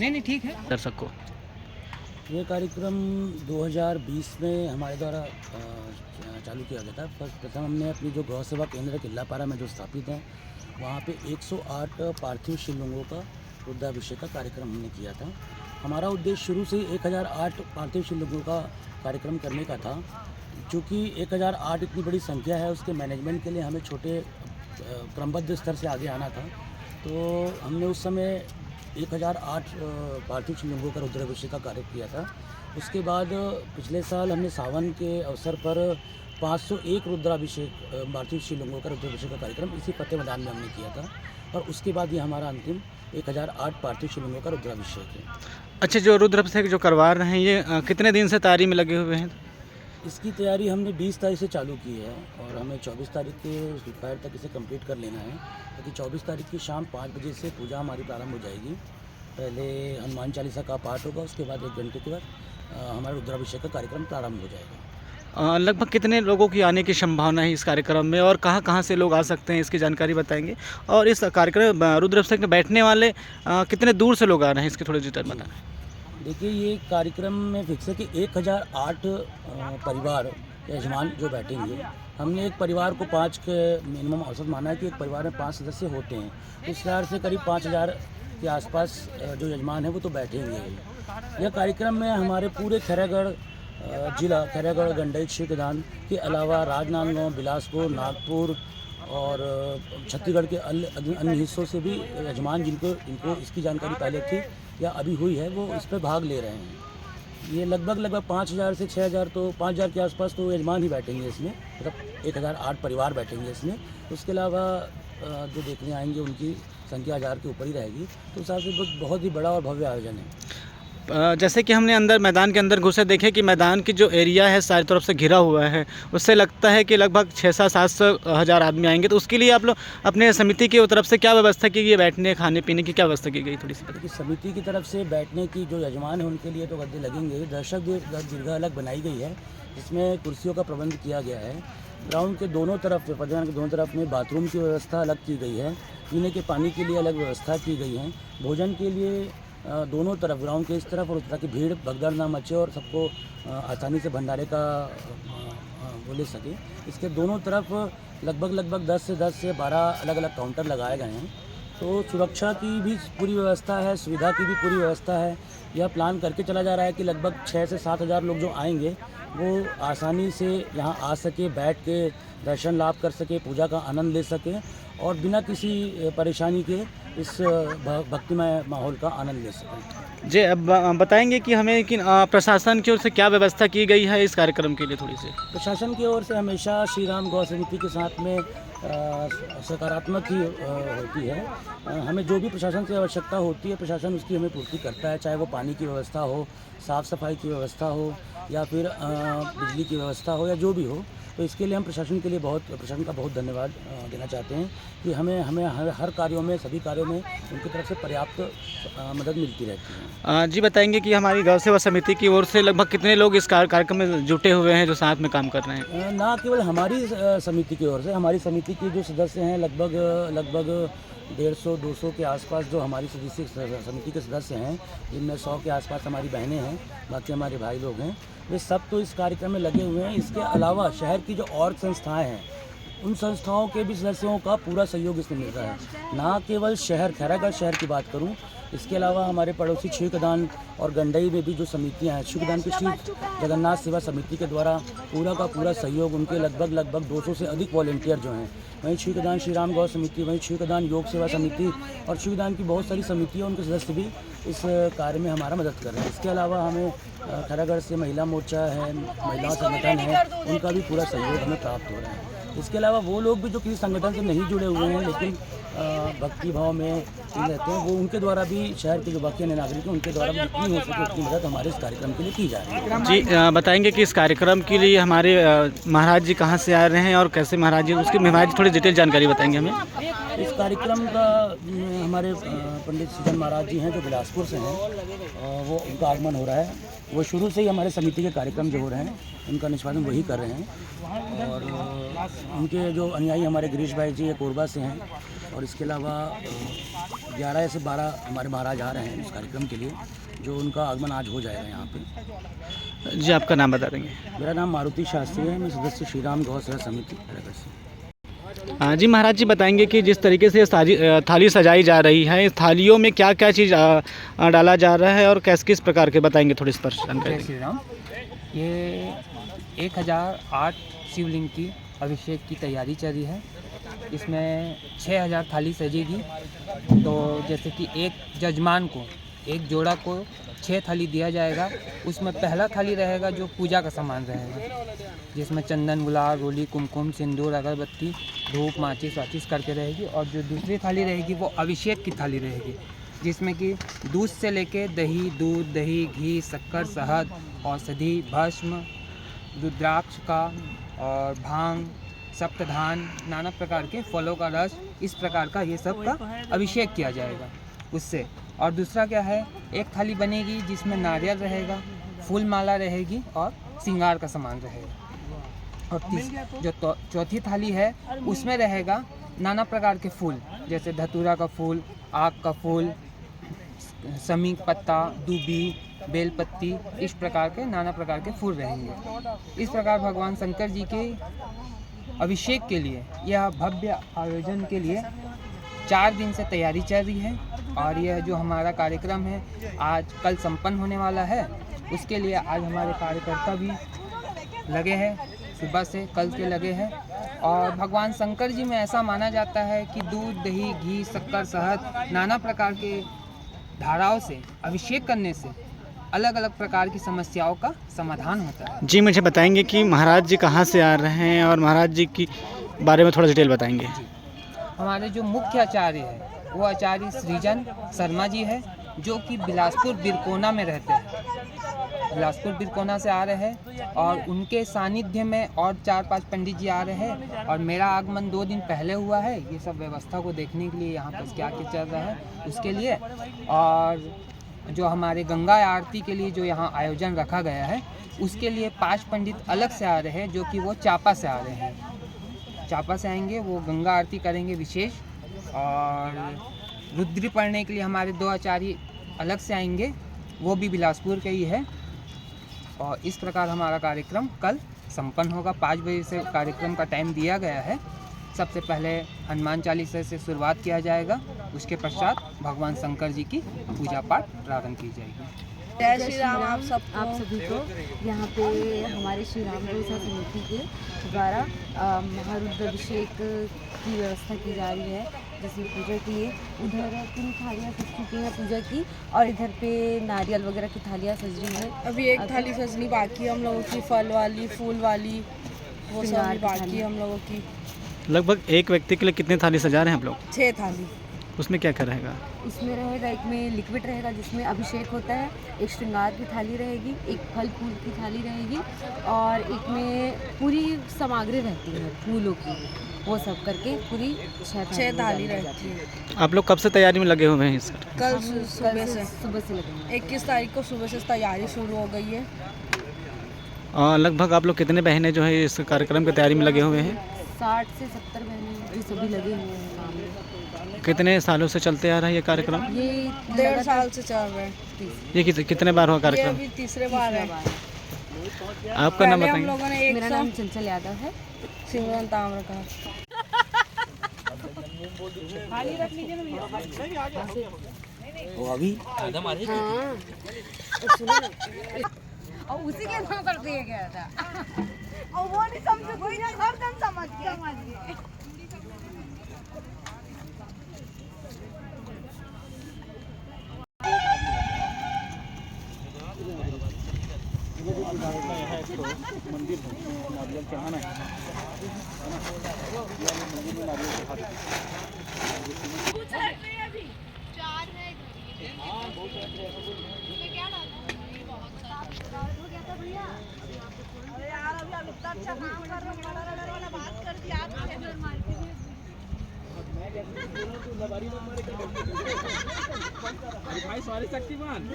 नहीं ठीक है दर्शक को। ये कार्यक्रम 2020 में हमारे द्वारा चालू किया गया था। प्रथम हमने अपनी जो गौ सेवा केंद्र किल्लापारा में जो स्थापित है वहाँ पे 108 पार्थिव शिवलिंगों का रुद्राभिषेक का कार्यक्रम हमने किया था। हमारा उद्देश्य शुरू से ही 1008 पार्थिव शिवलिंगों का कार्यक्रम करने का था। चूँकि 1008 इतनी बड़ी संख्या है, उसके मैनेजमेंट के लिए हमें छोटे क्रमबद्ध स्तर से आगे आना था। तो हमने उस समय 1008 पार्थिव शिवलिंगों का रुद्राभिषेक का कार्य किया था। उसके बाद पिछले साल हमने सावन के अवसर पर 501 रुद्राभिषेक पार्थिव शिवलिंगों का रुद्राभिषेक का कार्यक्रम इसी फतेह मैदान में हमने किया था। और उसके बाद ये हमारा अंतिम 1008 पार्थिव शिवलिंगों का रुद्राभिषेक है। अच्छा, जो रुद्राभिषेक जो करवा रहे हैं ये कितने दिन से तैयारी में लगे हुए हैं? इसकी तैयारी हमने 20 तारीख से चालू की है और हमें 24 तारीख के दोपहर तक इसे कंप्लीट कर लेना है, क्योंकि 24 तारीख की शाम 5 बजे से पूजा हमारी प्रारंभ हो जाएगी। पहले हनुमान चालीसा का पाठ होगा, उसके बाद 1 घंटे के बाद हमारा रुद्राभिषेक का कार्यक्रम प्रारंभ हो जाएगा। लगभग कितने लोगों की आने की संभावना है इस कार्यक्रम में और कहाँ कहाँ से लोग आ सकते हैं, इसकी जानकारी बताएंगे? और इस कार्यक्रम रुद्राभिषेक में बैठने वाले कितने दूर से लोग आ रहे हैं, इसके थोड़े डिटेल बताएं। देखिए, ये कार्यक्रम में फिक्स है कि 1008 परिवार यजमान जो बैठेंगे। हमने एक परिवार को 5 के मिनिमम औसत माना है कि एक परिवार में 5 सदस्य होते हैं। इस तरह से करीब 5000 के आसपास जो यजमान है वो तो बैठेंगे। यह कार्यक्रम में हमारे पूरे खैरागढ़ जिला, खैरागढ़, गंडई, श्रीगदान के अलावा राजनांदगांव, बिलासपुर, नागपुर और छत्तीसगढ़ के अन्य हिस्सों से भी यजमान जिनको इसकी जानकारी पहले थी या अभी हुई है वो इस पर भाग ले रहे हैं। ये लगभग 5000 से 6000 तो 5000 के आसपास तो यजमान ही बैठेंगे इसमें, मतलब 1008 परिवार बैठेंगे इसमें। उसके अलावा जो देखने आएंगे उनकी संख्या 1000 के ऊपर ही रहेगी। तो उस हिसाब से बहुत ही बड़ा और भव्य आयोजन है। जैसे कि हमने अंदर मैदान के अंदर घुसे देखे कि मैदान की जो एरिया है सारी तरफ से घिरा हुआ है, उससे लगता है कि लगभग 600-700 हज़ार आदमी आएंगे। तो उसके लिए आप लोग अपने समिति की तरफ से क्या व्यवस्था की गई, बैठने खाने पीने की क्या व्यवस्था की गई, थोड़ी सी देखिए, समिति की तरफ से बैठने की जो यजमान है उनके लिए तो गद्दे लगेंगे। दर्शक दीर्घा अलग बनाई गई है, जिसमें कुर्सियों का प्रबंध किया गया है। ग्राउंड के दोनों तरफ, मैदान के दोनों तरफ में बाथरूम की व्यवस्था अलग की गई है। पीने के पानी के लिए अलग व्यवस्था की गई है। भोजन के लिए दोनों तरफ, ग्राउंड के इस तरफ और ताकि भीड़ भगदड़ ना मचे और सबको आसानी से भंडारे का वो ले सके, इसके दोनों तरफ लगभग 10 से 12 अलग अलग काउंटर लगाए गए हैं। तो सुरक्षा की भी पूरी व्यवस्था है, सुविधा की भी पूरी व्यवस्था है। यह प्लान करके चला जा रहा है कि लगभग 6 से 7 हज़ार लोग जो आएंगे वो आसानी से यहाँ आ सके, बैठ के दर्शन लाभ कर सके, पूजा का आनंद ले सके और बिना किसी परेशानी के इस भक्तिमय माहौल का आनंद ले सकें। जी, अब बताएंगे कि हमें कि प्रशासन की ओर से क्या व्यवस्था की गई है इस कार्यक्रम के लिए थोड़ी सी? प्रशासन की ओर से हमेशा श्री राम गौ समिति के साथ में सकारात्मक ही होती है। हमें जो भी प्रशासन से आवश्यकता होती है प्रशासन उसकी हमें पूर्ति करता है, चाहे वो पानी की व्यवस्था हो, साफ़ सफाई की व्यवस्था हो या फिर बिजली की व्यवस्था हो या जो भी हो। तो इसके लिए हम प्रशासन का बहुत धन्यवाद देना चाहते हैं कि हमें हर कार्यों में, सभी कार्यों में उनकी तरफ से पर्याप्त मदद मिलती रहती है। जी, बताएंगे कि हमारी गौ सेवा समिति की ओर से लगभग कितने लोग इस कार्यक्रम में जुटे हुए हैं जो साथ में काम कर रहे हैं? ना केवल हमारी समिति की ओर से, हमारी समिति के जो सदस्य हैं लगभग 150-200 के आसपास जो हमारी समिति के सदस्य हैं, जिनमें 100 के आसपास हमारी बहनें हैं, बाकी हमारे भाई लोग हैं, वे सब तो इस कार्यक्रम में लगे हुए हैं। इसके अलावा शहर की जो और संस्थाएं हैं उन संस्थाओं के भी सदस्यों का पूरा सहयोग इसमें मिल रहा है। ना केवल शहर, खैरागढ़ शहर की बात करूं, इसके अलावा हमारे पड़ोसी श्रीगदान और गंडई में भी जो समितियां हैं, श्रीगदान की श्री जगन्नाथ सेवा समिति के द्वारा पूरा का पूरा सहयोग, उनके लगभग 200 से अधिक वॉलंटियर जो हैं, वहीं श्रीगदान श्री राम गौ समिति, वहीं श्रीगदान योग सेवा समिति और श्रीगदान की बहुत सारी समितियाँ, उनके सदस्य भी इस कार्य में हमारा मदद कर रहे हैं। इसके अलावा हमें खैरागढ़ से महिला मोर्चा है, महिला संगठन है, उनका भी पूरा सहयोग हमें प्राप्त हो रहा है। इसके अलावा वो लोग भी जो किसी संगठन से नहीं जुड़े हुए हैं लेकिन भक्ति भाव में रहते हैं, वो उनके द्वारा भी, शहर के जो बाकी अन्य नागरिक हैं उनके द्वारा भी जितनी हो सके उतनी मदद हमारे इस कार्यक्रम के लिए की जा रही है। जी, बताएंगे कि इस कार्यक्रम के लिए हमारे महाराज जी कहाँ से आ रहे हैं और कैसे महाराज जी, उसकी महाराज जी थोड़ी डिटेल जानकारी बताएंगे हमें। इस कार्यक्रम का हमारे पंडित सृजन महाराज जी हैं जो बिलासपुर से हैं, वो उनका आगमन हो रहा है। वो शुरू से ही हमारे समिति के कार्यक्रम जो हो रहे हैं उनका निष्पादन वही कर रहे हैं। और उनके जो अनुयायी हमारे गिरीश भाई जी ये कोरबा से हैं, और इसके अलावा 11 से 12 हमारे महाराज आ रहे हैं इस कार्यक्रम के लिए, जो उनका आगमन आज हो जाएगा यहाँ पे। जी, आपका नाम बता देंगे? मेरा नाम मारुति शास्त्री है, मैं सदस्य श्री राम गौ सेवा समिति नगर से। हाँ जी, महाराज जी बताएंगे कि जिस तरीके से थाली सजाई जा रही है, इस थालियों में क्या क्या चीज़ डाला जा रहा है और किस प्रकार के बताएंगे थोड़ी स्पष्ट जानकारी। जय श्री राम। ये 1008 शिवलिंग की अभिषेक की तैयारी चल रही है। इसमें 6000 थाली सजेगी। तो जैसे कि एक जजमान को, एक जोड़ा को 6 थाली दिया जाएगा। उसमें पहला थाली रहेगा जो पूजा का सामान रहेगा, जिसमें चंदन, गुलाब, रोली, कुमकुम, सिंदूर, अगरबत्ती, धूप, माचिस वाचिस करके रहेगी। और जो दूसरी थाली रहेगी वो अभिषेक की थाली रहेगी, जिसमें कि दूध से लेके दही, दूध, दही, घी, शक्कर, शहद, औषधि, भस्म, रुद्राक्ष का और भांग, सप्तधान, नाना प्रकार के फलों का रस, इस प्रकार का ये सब का अभिषेक किया जाएगा उससे। और दूसरा क्या है, एक थाली बनेगी जिसमें नारियल रहेगा, फूल माला रहेगी और श्रृंगार का सामान रहेगा। और जो चौथी थाली है उसमें रहेगा नाना प्रकार के फूल, जैसे धतूरा का फूल, आक का फूल, समी पत्ता, दूबी, बेलपत्ती, इस प्रकार के नाना प्रकार के फूल रहेंगे। इस प्रकार भगवान शंकर जी के अभिषेक के लिए, यह भव्य आयोजन के लिए 4 दिन से तैयारी चल रही है। और यह जो हमारा कार्यक्रम है आज कल संपन्न होने वाला है, उसके लिए आज हमारे कार्यकर्ता भी लगे हैं, सुबह से कल के लगे हैं। और भगवान शंकर जी में ऐसा माना जाता है कि दूध, दही, घी, शक्कर, शहद, नाना प्रकार के धाराओं से अभिषेक करने से अलग अलग प्रकार की समस्याओं का समाधान होता है। जी, मुझे बताएंगे कि महाराज जी कहाँ से आ रहे हैं और महाराज जी की बारे में थोड़ा डिटेल बताएंगे। हमारे जो मुख्य आचार्य है वो आचार्य सृजन शर्मा जी है, जो कि बिलासपुर बिरकोना में रहते हैं। बिलासपुर बिरकोना से आ रहे हैं और उनके सानिध्य में और 4-5 पंडित जी आ रहे हैं। और मेरा आगमन 2 दिन पहले हुआ है, ये सब व्यवस्था को देखने के लिए, यहाँ पर क्या क्या चल रहा है उसके लिए। और जो हमारे गंगा आरती के लिए जो यहाँ आयोजन रखा गया है, उसके लिए 5 पंडित अलग से आ रहे हैं, जो कि वो चापा से आ रहे हैं। चापा से आएंगे, वो गंगा आरती करेंगे विशेष। और रुद्री पढ़ने के लिए हमारे 2 आचार्य अलग से आएंगे, वो भी बिलासपुर के ही है। और इस प्रकार हमारा कार्यक्रम कल संपन्न होगा। 5 बजे से कार्यक्रम का टाइम दिया गया है। सबसे पहले हनुमान चालीसा से शुरुआत किया जाएगा, उसके पश्चात भगवान शंकर जी की पूजा पाठ प्रारंभ की जाएगी। जय श्री राम। आप सभी को यहाँ पे हमारे श्री राम गौ सेवा समिति के द्वारा महारुद्राभिषेक की व्यवस्था की जा रही है, जिसमें पूजा की है। उधर 3 थालियाँ सज चुकी हैं पूजा की, और इधर पे नारियल वगैरह की थालियाँ सज रही हैं। अभी एक थाली सजनी बाकी है हम लोगों की, फल वाली, फूल वाली, वो सब अभी बाकी है हम लोगों की। लगभग एक व्यक्ति के लिए कितनी थाली सजा रहे हैं आप लोग? 6 थाली। उसमें क्या क्या रहेगा? इसमें रहेगा, एक में लिक्विड रहेगा जिसमें अभिषेक होता है, एक श्रृंगार की थाली रहेगी, एक फल फूल की थाली रहेगी, और एक में पूरी सामग्री रहती है फूलों की, वो सब करके पूरी 6 थाली रहती है। आप लोग कब से तैयारी में लगे हुए हैं इसका? कल सुबह से लगे हैं। 21 तारीख को सुबह से तैयारी शुरू हो गई है। लगभग आप लोग कितने बहनें जो है इस कार्यक्रम की तैयारी में लगे हुए हैं? 60 से 70 बहनें ये सभी लगे हुए हैं काम में। कितने सालों से चलते आ रहा है ये कार्यक्रम? ये 1.5 साल से चल रहे हैं। ये कितने बार हुआ ये कार्यक्रम? अभी तीसरे बार है। आपका नाम पहले हम बताएंगे? लोगों ने मेरा 100 नाम चंचल यादव है। सिमरन ताम्र का। वो अभी हाँ, और उसी के नाम कर दिया गया था। और वो नहीं समझ, कोई नहीं हरदम समझ गया। मंदिर है, नारियल चढ़ाना है। मंदिर में नारियल चढ़ा यार अभी इतना अच्छा काम कर रहे हो, बात कर दिया। भाई सॉरी शक्तिमान